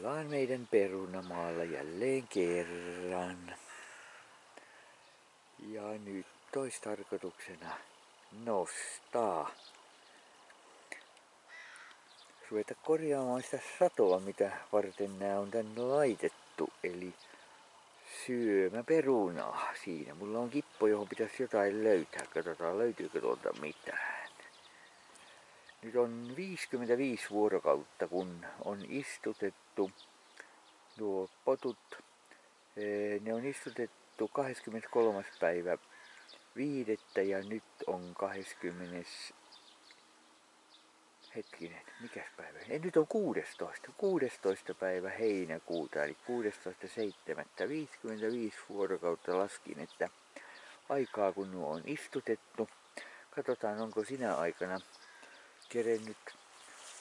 Ollaan meidän perunamaalla jälleen kerran. Ja nyt olisi tarkoituksena nostaa. Ruveta korjaamaan sitä satoa, mitä varten nää on tänne laitettu. Eli syömäperunaa. Siinä mulla on kippo, johon pitäisi jotain löytää. Katsotaan löytyykö tuolta mitään. Nyt on 55 vuorokautta, kun on istutettu nuo potut. Ne on istutettu 23. päivä 5. ja nyt on 20. Hetkinen, mikäs päivä? Nyt on 16. päivä heinäkuuta, eli 16.7. 55 vuorokautta laskin, että aikaa kun nuo on istutettu. Katsotaan, onko sinä aikana kerennyt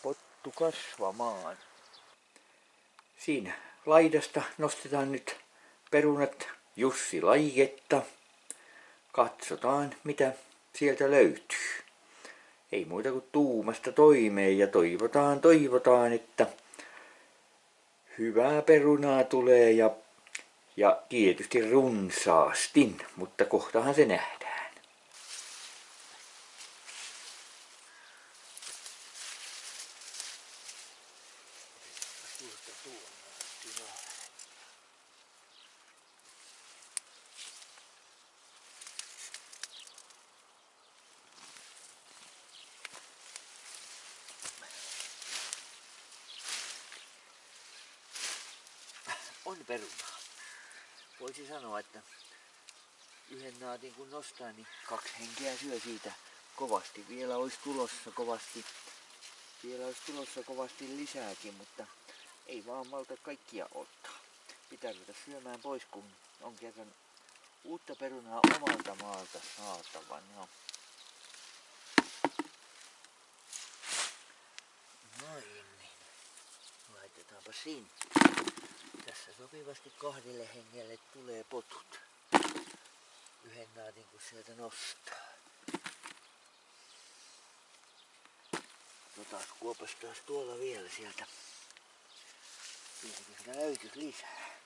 pottu kasvamaan. Siinä laidasta nostetaan nyt perunat Jussi Laietta. Katsotaan, mitä sieltä löytyy. Ei muuta kuin tuumasta toimeen ja toivotaan, että hyvää perunaa tulee ja tietysti runsaasti, mutta kohtahan se nähdään. On perunaa. Voisi sanoa, että yhden naatin kun nostaa, niin 2 henkeä syö siitä kovasti. Vielä olisi tulossa kovasti lisääkin, mutta ei vaan malta kaikkia ottaa. Pitää ruveta syömään pois, kun on kerran uutta perunaa omalta maalta saatava. No. Noin, niin. Laitetaanpa sinne. Tässä sopivasti 2 hengelle tulee potut. Yhden naatin kun sieltä nostaa. Kuopastaas tuolla vielä sieltä. Siitäkin sitä löytyisi lisää.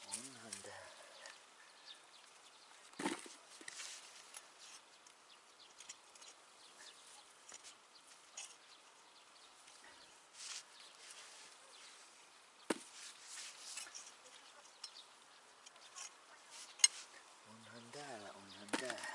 Onhan tää. Onhan täällä.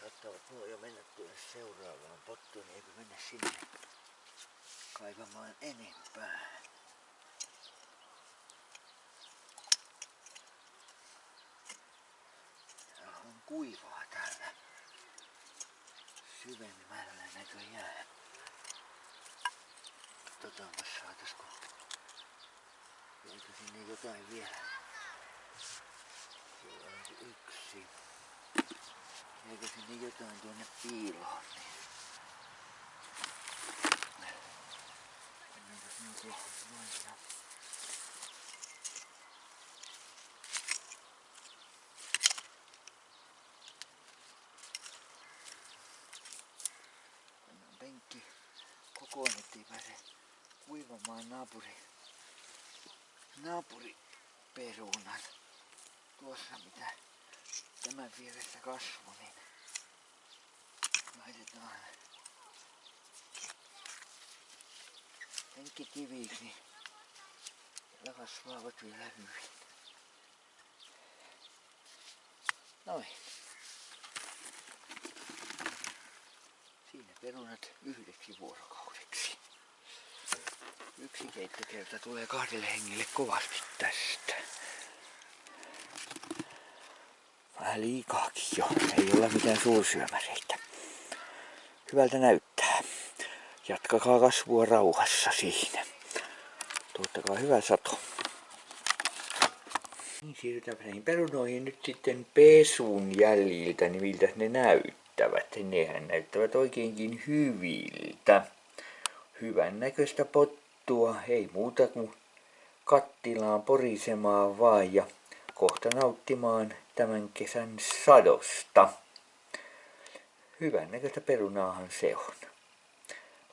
Saattavat nuo jo mennä tuonne seuraavaan pottuun, niin eipä mennä sinne kaivamaan enempää. Täällä on kuivaa täällä syvemmällä näköjään. Katsotaanpas saataisiko. Eikö sinne jotain vielä? Siellä on se yksi. Eikö sinne jotain tuonne piiloon? Mennäänpäs niin tuohon noin. Pannaan penkki kokoon, ettei pääse kuivamaan naapuriperunan. Tuossa mitä tämän vieressä kasvoi, niin laitetaan penkki kiviksi, niin siellä kasvaavat vielä hyvin. Noin. Siinä perunat 1 vuorokaudeksi. 1 keittokerta tulee 2 hengelle kovasti tästä. Vähän liikaakin jo, ei olla mitään suursyömäreitä. Hyvältä näyttää. Jatkakaa kasvua rauhassa siinä. Tuottakaa hyvä sato. Niin, siirrytäänpä näihin perunoihin nyt sitten pesun jäljiltä, niin miltä ne näyttävät. Nehän näyttävät oikeinkin hyviltä. Hyvän näköistä pottua, ei muuta kuin kattilaan porisemaan vaan ja kohta nauttimaan tämän kesän sadosta. Hyvän näköistä perunaahan se on.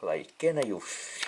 Laikkeena Jussi.